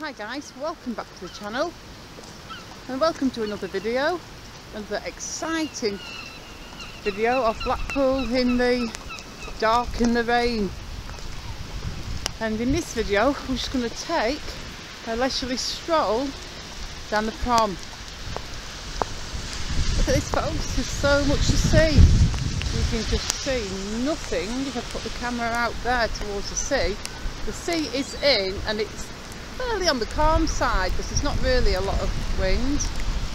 Hi guys, welcome back to the channel and welcome to another video, another exciting video of Blackpool in the dark and the rain. And in this video we're just going to take a leisurely stroll down the prom. Look at this folks, there's so much to see. You can just see nothing if I put the camera out there towards the sea. The sea is in and it's fairly on the calm side because there's not really a lot of wind.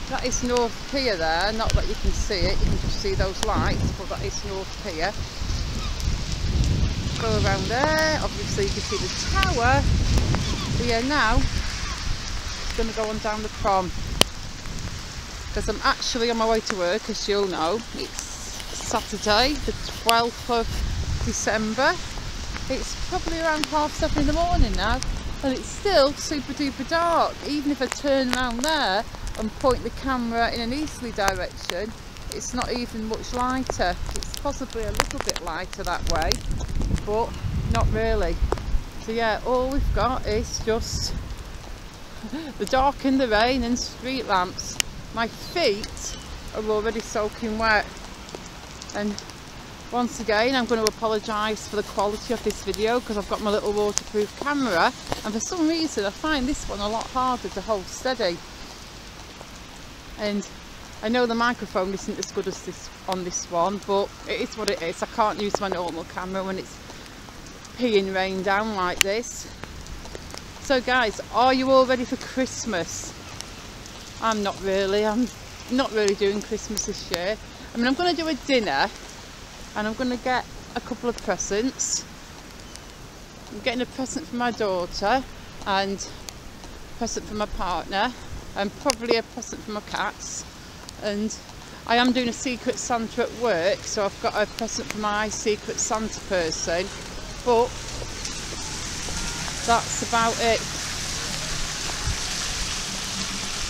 That is North Pier there, not that you can see it, you can just see those lights, but that is North Pier. Go around there, obviously you can see the tower. But yeah, now I'm going to go on down the prom because I'm actually on my way to work, as you'll know. It's Saturday the 12th of December. It's probably around 7:30 in the morning now. And it's still super duper dark. Even if I turn around there and point the camera in an easterly direction, it's not even much lighter. It's possibly a little bit lighter that way, but not really. So yeah, all we've got is just the dark and the rain and street lamps. My feet are already soaking wet, and once again I'm going to apologise for the quality of this video because I've got my little waterproof camera and for some reason I find this one a lot harder to hold steady. And I know the microphone isn't as good as this on this one, but it is what it is. I can't use my normal camera when it's peeing rain down like this. So guys, are you all ready for Christmas? I'm not really. I'm not really doing Christmas this year. I mean, I'm going to do a dinner and I'm going to get a couple of presents. I'm getting a present for my daughter and a present for my partner and probably a present for my cats. And I am doing a Secret Santa at work, so I've got a present for my Secret Santa person, but that's about it.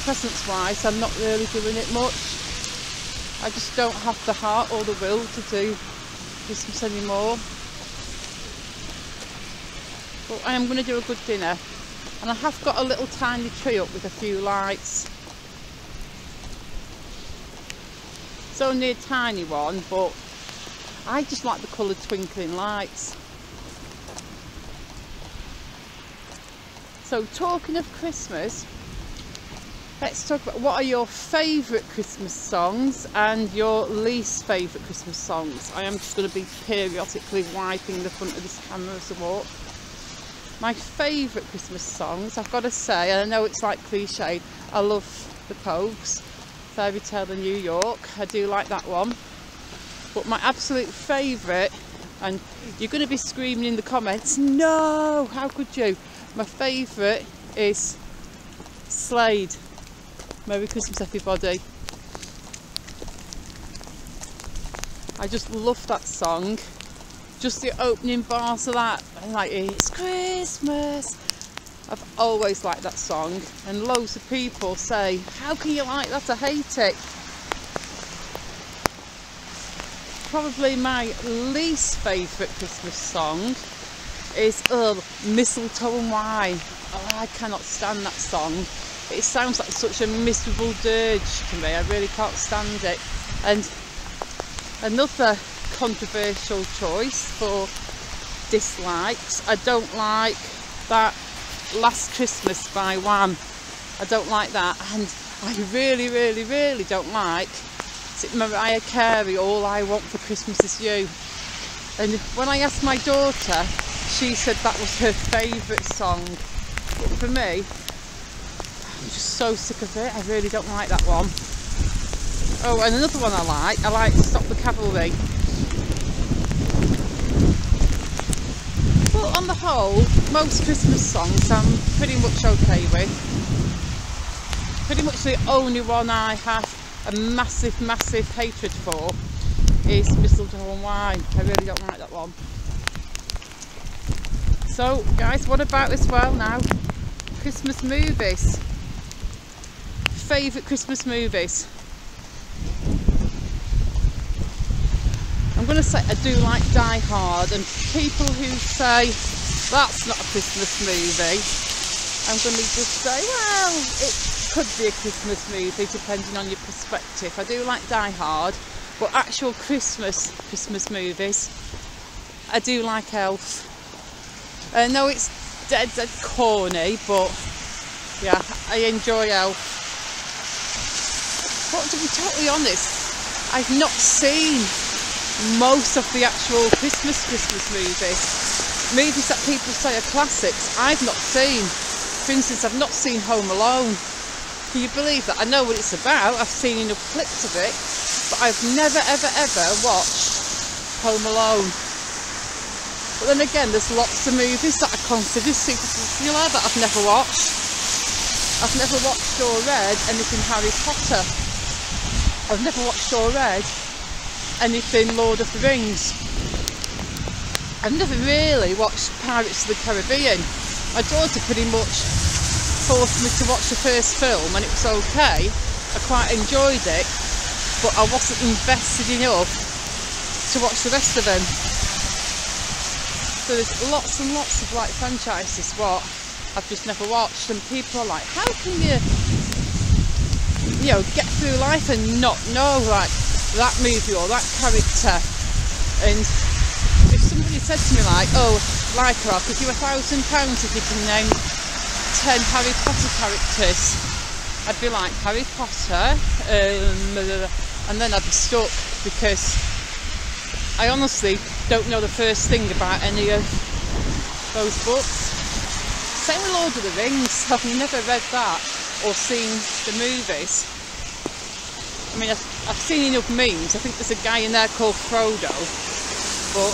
Presents wise, I'm not really doing it much. I just don't have the heart or the will to do Christmas anymore. But I am going to do a good dinner, and I have got a little tiny tree up with a few lights. It's only a tiny one, but I just like the coloured twinkling lights. So talking of Christmas, let's talk about what are your favourite Christmas songs and your least favourite Christmas songs. I am just going to be periodically wiping the front of this camera as I walk. My favourite Christmas songs, I've got to say, and I know it's like cliche, I love the Pogues, Fairy Tale in New York. I do like that one. But my absolute favourite, and you're going to be screaming in the comments, no, how could you? My favourite is Slade. Merry Christmas everybody. I just love that song. Just the opening bars of that, like it's Christmas. I've always liked that song, and loads of people say, how can you like that? I hate it. Probably my least favourite Christmas song is Mistletoe and Wine. Oh, I cannot stand that song. It sounds like such a miserable dirge to me. I really can't stand it. And another controversial choice for dislikes, I don't like that Last Christmas by Wham. I don't like that, and I really don't like Mariah Carey, All I Want for Christmas Is You. And when I asked my daughter, she said that was her favourite song. But for me, I'm just so sick of it. I really don't like that one. Oh, and another one I like Stop the Cavalry. But on the whole, most Christmas songs I'm pretty much okay with. Pretty much the only one I have a massive hatred for is Mistletoe and Wine. I really don't like that one. So guys, what about as well now? Christmas movies. Favourite Christmas movies. I'm going to say I do like Die Hard, and people who say that's not a Christmas movie, I'm going to just say, well, it could be a Christmas movie depending on your perspective. I do like Die Hard, but actual Christmas movies, I do like Elf. I know it's dead corny, but yeah, I enjoy Elf. But to be totally honest, I've not seen most of the actual Christmas movies that people say are classics. I've not seen. For instance, I've not seen Home Alone. Can you believe that? I know what it's about. I've seen enough clips of it, but I've never ever watched Home Alone. But then again, there's lots of movies that I consider super popular that I've never watched. I've never watched or read anything Harry Potter. I've never watched or read anything Lord of the Rings. I've never really watched Pirates of the Caribbean. My daughter pretty much forced me to watch the first film and it was okay. I quite enjoyed it, but I wasn't invested enough to watch the rest of them. So there's lots and lots of like franchises what I've just never watched, and people are like, how can you get through life and not know like that movie or that character? And if somebody said to me like, oh, like I'll give you £1,000 if you can name 10 Harry Potter characters, I'd be like, Harry Potter, and then I'd be stuck because I honestly don't know the first thing about any of those books. Same with Lord of the Rings, I've never read that or seen the movies. I mean, I've seen enough memes. I think there's a guy in there called Frodo, but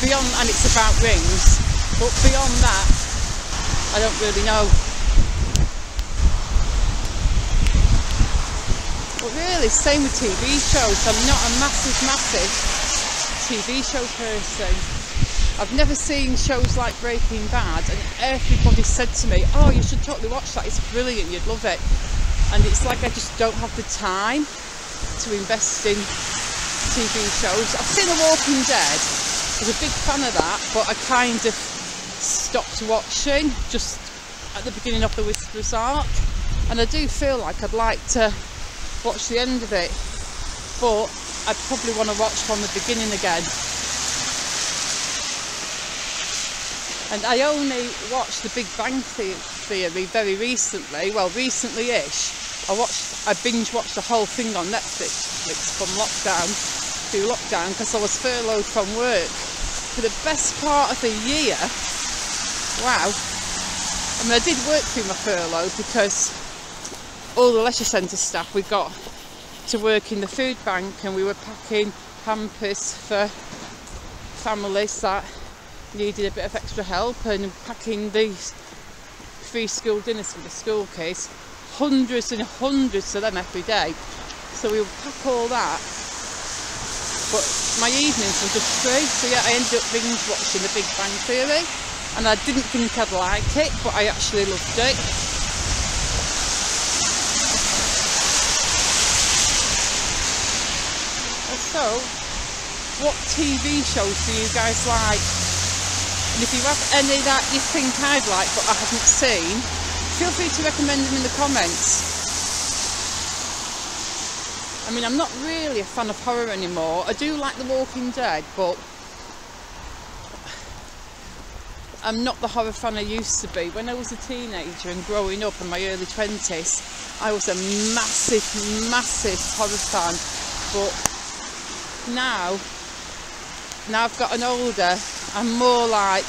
beyond, and it's about rings, but beyond that, I don't really know. But really, same with TV shows. I'm not a massive TV show person. I've never seen shows like Breaking Bad, and everybody said to me, oh, you should totally watch that, it's brilliant, you'd love it. And it's like I just don't have the time to invest in TV shows. I've seen The Walking Dead, I was a big fan of that, but I kind of stopped watching just at the beginning of the Whisperers arc, and I do feel like I'd like to watch the end of it, but I'd probably want to watch from the beginning again. And I only watched The Big Bang Theory very recently, well, recently-ish. I binge-watched the whole thing on Netflix from through lockdown, because I was furloughed from work for the best part of the year. Wow. I mean, I did work through my furlough because all the leisure centre staff, we got to work in the food bank, and we were packing hampers for families that needed a bit of extra help, and packing these free school dinners for the school kids, hundreds and hundreds of them every day. So we would pack all that, but my evenings were just free. So yeah, I ended up binge watching The Big Bang Theory, and I didn't think I'd like it, but I actually loved it. So, what TV shows do you guys like? And if you have any that you think I'd like but I haven't seen, feel free to recommend them in the comments. I mean, I'm not really a fan of horror anymore. I do like The Walking Dead, but I'm not the horror fan I used to be. When I was a teenager and growing up in my early 20s, I was a massive horror fan. But now I've gotten older, I'm more like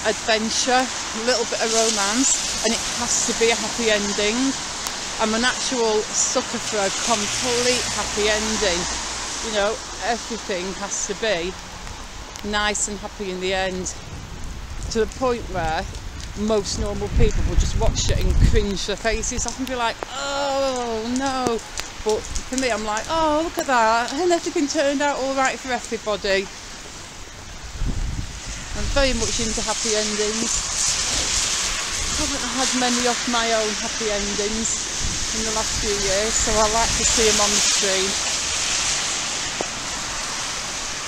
adventure, a little bit of romance, and it has to be a happy ending. I'm an actual sucker for a complete happy ending. You know, everything has to be nice and happy in the end, to the point where most normal people will just watch it and cringe their faces off and be like, oh no. But for me, I'm like, oh, look at that, and everything turned out all right for everybody. I'm very much into happy endings. I haven't had many of my own happy endings in the last few years, so I like to see them on the screen.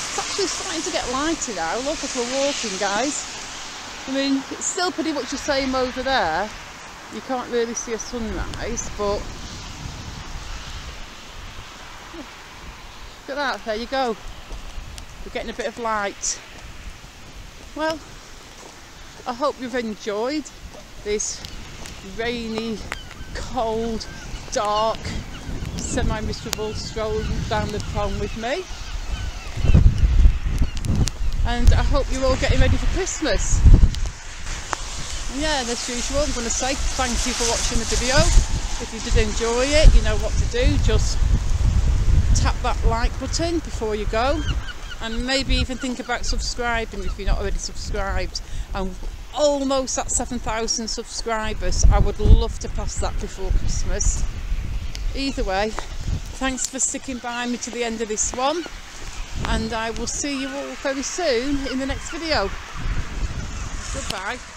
It's actually starting to get lighter now. Look, as we're walking, guys. I mean, it's still pretty much the same over there. You can't really see a sunrise, but look at that, there you go. We're getting a bit of light. Well, I hope you've enjoyed this rainy, cold, dark, semi-miserable stroll down the prom with me. And I hope you're all getting ready for Christmas. And yeah, and as usual, I'm going to say thank you for watching the video. If you did enjoy it, you know what to do. Just tap that like button before you go. And maybe even think about subscribing if you're not already subscribed. I'm almost at 7,000 subscribers. I would love to pass that before Christmas. Either way, thanks for sticking by me to the end of this one. And I will see you all very soon in the next video. Goodbye.